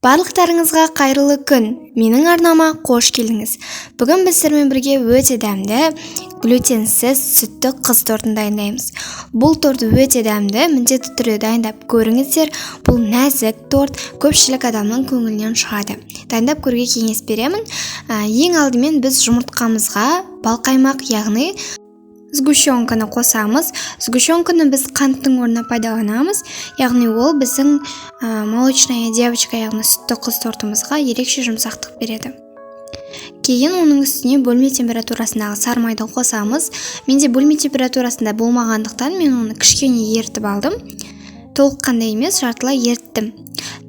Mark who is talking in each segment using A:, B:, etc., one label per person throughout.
A: Барлықтарыңызға қайырлы күн. Менің арнама қош келдіңіз. Бүгін біз сіздермен бірге өте дәмді, глютенсіз сүтті қыз тортын дайындаймыз. Бұл торт өте дәмді, міндетті түрде дайындап көріңіздер. Бұл нәзік торт көпшілік адамның көңілінен шығады. Дайындап көруге кеңес беремін. Ең алдымен біз жұмыртқамызға балқаймақ, яғни сгущенканы қосамыз. Сгущенканы біз қанттың орнына пайдаланамыз, яғни ол біздің молочная девочка, яғни сүтті қыз тортымызға ерекше жұмсақтық береді. Кейін оның үстіне бөлме температурасындағы сары майды қосамыз. Менде бөлме температурасында болмағандықтан мен оны кішкене ерітіп алдым. Толыққандай емес, жартылай еріттім.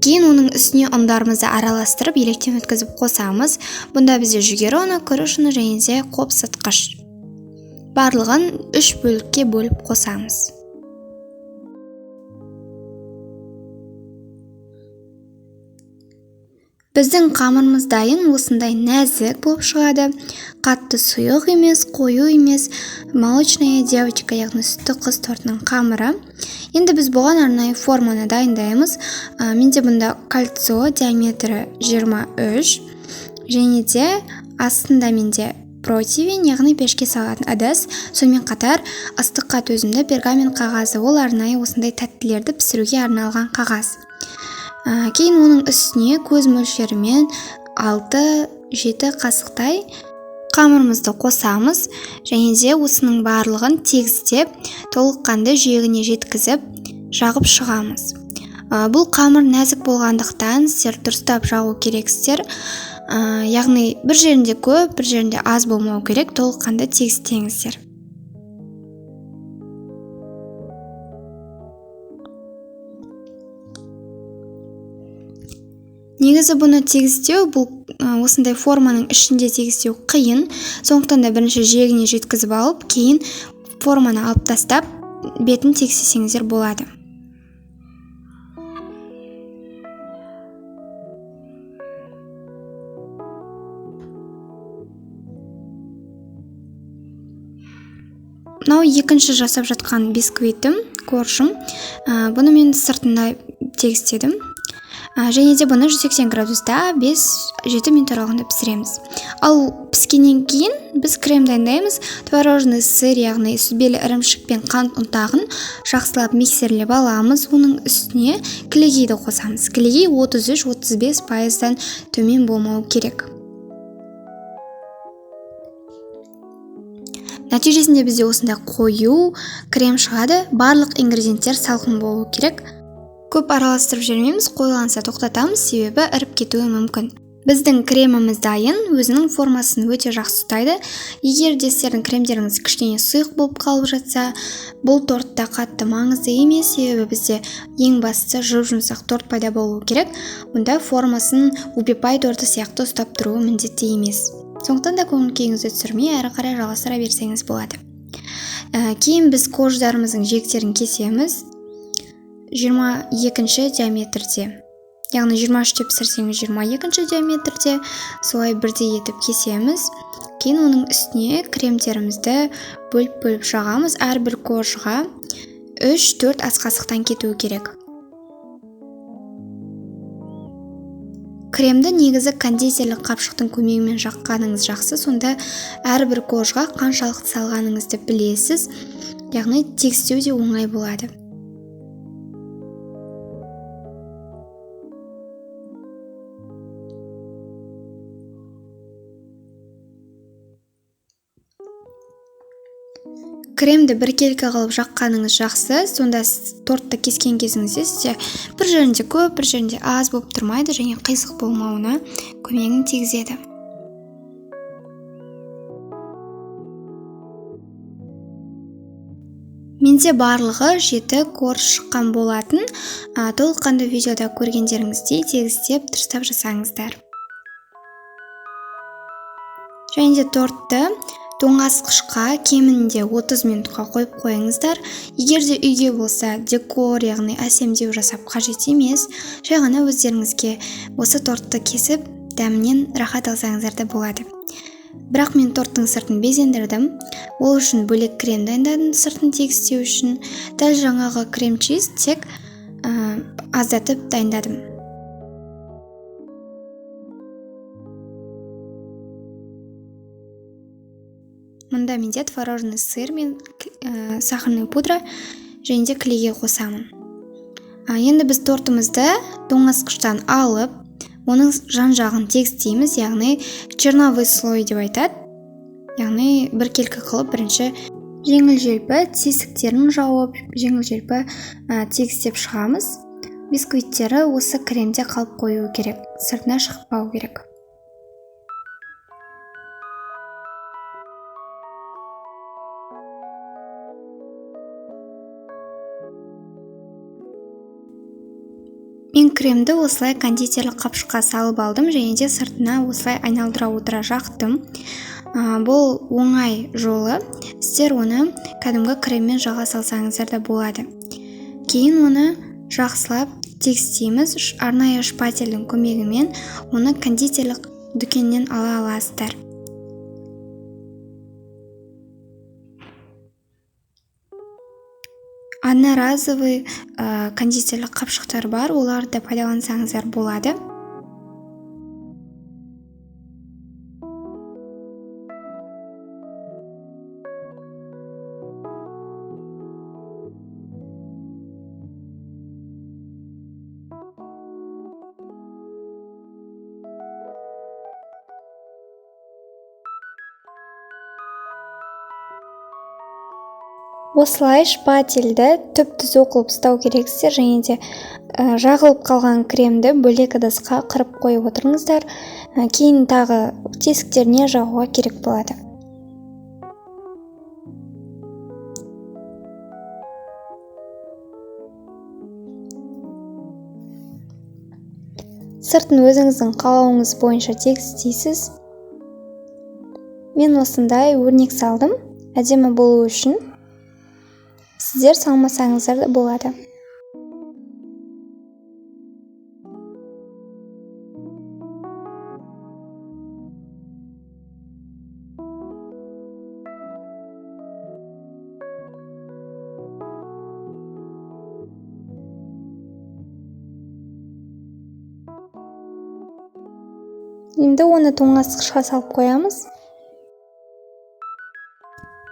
A: Кейін оның үстіне ұндарымызды араластырып, електен өткізіп қосамыз. Бұнда бізде жүгері ұны, күріш ұны және де қопсытқыш. Барлығын 3 бөлікке бөліп қосамыз. Біздің қамырымыз дайын, осындай нәзік болып шығады. Қатты сұйық емес, қою емес, молочная девочка, яғни сүтті қыз тортының қамыры. Енді біз бұған арнайы форманы дайындаймыз. Менде бұнда кольцо диаметрі 23 және де астында менде противень, яғни пешке салатын ыдыс, сонымен қатар ыстыққа төзімді пергамент қағазы, ол арнайы осындай тәттілерді пісіруге арналған қағаз. Кейін оның үстіне көз мөлшерімен 6-7 қасықтай қамырымызды қосамыз және де осының барлығын тегістеп, толыққанды жиегіне жеткізіп, жағып шығамыз. Бұл қамыр нәзік болғандықтан сіздер дұрыстап жағу керексіздер. Яғни бір жерінде көп, бір жерінде аз болмау керек, толыққанды тегістеңіздер. Негізі бұны тегістеу, бұл осындай форманың ішінде тегістеу қиын. Сондықтан да бірінші жиегіне жеткізіп алып, кейін форманы алып тастап, бетін тегістесеңіздер болады. Мынау екінші жасап жатқан бисквитім, коржым. Бұны мен сыртында тегістедім. Және де бұны 180 градуста 5-7 минут аралығында пісіреміз. Ал піскеннен кейін біз крем дайындаймыз. Творожный сыр, яғни сүзбелі ірімшік пен қант ұнтағын жақсылап миксерлеп аламыз. Оның үстіне кілегейді қосамыз. Кілегей 33-35%-дан төмен болмау керек. Нәтижесінде бізде осындай қою крем шығады. Барлық ингредиенттер салқын болу керек. Көп араластырып жүрмейміз, қоюланса тоқтатамыз, себебі іріп кетуі мүмкін. Біздің креміміз дайын, өзінің формасын өте жақсы ұстайды. Егер де сіздердің кремдеріңіз кішкене сұйық болып қалып жатса, бұл тортта қатты маңызды емес, себебі бізде ең бастысы жұп-жұмсақ торт пайда болуы керек. Мұнда формасын упипай торты сияқты ұстап тұруы міндетті емес. Сондықтан да көңіл-күйіңізді түсірмей, әрі қарай жалғастыра берсеңіз болады. Кейін біз корждарымыздың жиектерін кесеміз 22 диаметрде. Яғни 23 деп пісірсеңіз 22 диаметрде, солай бірдей етіп кесеміз. Кейін оның үстіне кремдерімізді бөліп жағамыз. Әрбір коржға 3-4 ас қасықтан кетуі керек. Кремді негізі кондитерлік қапшықтың көмегімен жаққаныңыз жақсы, сонда әрбір коржға қаншалықты салғаныңызды білесіз, яғни тегістеу де оңай болады. Кремді біркелкі қылып жаққаныңыз жақсы, сонда тортты кескен кезіңізде сізде бір жерінде көп, бір жерінде аз болып тұрмайды және қисық болмауына көмегін тигізеді. Менде барлығы 7 корж шыққан болатын. Толыққанды видеода көргендеріңіздей тегістеп, дұрыстап жасаңыздар. Және де тортты тоңазытқышқа кемінде 30 минутқа қойып қойыңыздар. Егер де үйге болса декор, яғни әсемдеу жасап қажет емес, жай ғана өздеріңізге осы тортты кесіп, дәмінен рахат алсаңыздар да болады. Бірақ мен торттың сыртын безендірдім. Ол үшін бөлек крем дайындадым сыртын тегістеу үшін. Дәл жаңағы крем-чиз тек аздатып дайындадым. Мұнда менде творожный сыр мен сахарный пудра және де клейге қосамын. Енді біз тортымызды тоңазытқыштан алып, оның жан-жағын тегістейміз, яғни черновой слой деп айтады. Яғни біркелкі қылып бірінші жеңіл-желпі тесіктерін жауып, жеңіл-желпі тегістеп шығамыз. Бисквиттері осы кремде қалып қою керек, сыртына шықпау керек. Мен кремді осылай кондитерлік қапшыққа салып алдым және де сыртына осылай айналдыра отыра жақтым. Бұл оңай жолы. Сіздер оны кәдімгі креммен жаға салсаңыздар да болады. Кейін оны жақсылап тегістейміз. Арнайы шпательдің көмегімен оны кондитерлік дүкеннен ала аласыздар. Одноразовый кондитерлік қапшықтар бар, оларды пайдалансаңыздар болады. Осылай шпательді түп-түзу қылып ұстау керексіздер және де жағылып қалған кремді бөлек ыдысқа қырып қойып отырыңыздар. Кейін тағы тесіктеріне жағуға керек болады. Сыртын өзіңіздің қалауыңыз бойынша тегістейсіз. Мен осындай өрнек салдым, әдемі болу үшін. Сіздер салмасаңыздар да болады. Енді оны тоңазытқышқа салып қоямыз.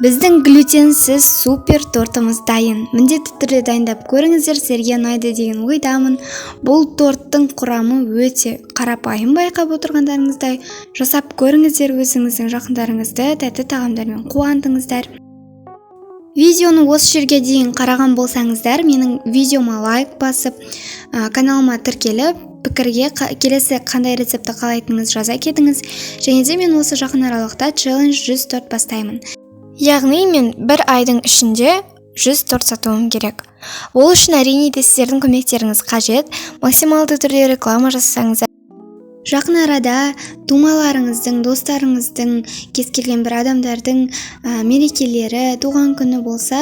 A: Біздің глютенсіз супер тортымыз дайын. Міндетті түрде дайындап көріңіздер, сіздерге ұнайды деген ойдамын. Бұл торттың құрамы өте қарапайым, байқап отырғандарыңыздай. Жасап көріңіздер, өзіңіздің жақындарыңызды тәтті тағамдармен қуантыңыздар. Видеоны осы жерге дейін қараған болсаңыздар, менің видеома лайк басып, каналыма тіркеліп, пікірге келесі қандай рецепті қалайтыныңыз жаза кетіңіз. Және де мен осы жақын аралықта челлендж 100 торт бастаймын. Яғни мен бір айдың ішінде 100 торт сатуым керек. Ол үшін әрине де сіздердің көмектеріңіз қажет. Максималды түрде реклама жасасаңыз. Жақын арада тумаларыңыздың, достарыңыздың, кез келген бір адамдардың мерекелері, туған күні болса,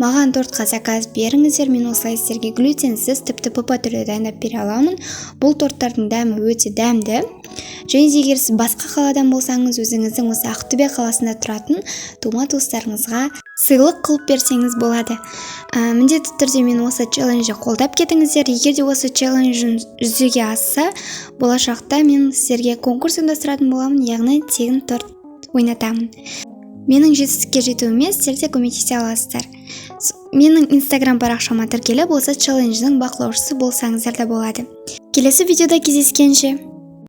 A: маған тортқа заказ беріңіздер. Мен осылай сіздерге глютенсіз, тіпті ПП түрде дайындап бере аламын. Бұл торттардың дәмі өте дәмді. Және егер сіз басқа қаладан болсаңыз, өзіңіздің осы Ақтөбе қаласында тұратын тума-туыстарыңызға сыйлық қылып берсеңіз болады. Міндетті түрде мен осы челленджді қолдап кетіңіздер. Егер де осы челленджін жүзеге асса, болашақта мен сіздерге конкурс ұйымдастыратын боламын, яғни тегін торт ойнатамын. Менің жетістікке жетуіме сіздер де көмектесе аласыздар. Менің Instagram парақшама тіркеліп, осы челлендждің бақылаушысы болсаңыздар да болады. Келесі видеода кездескенше.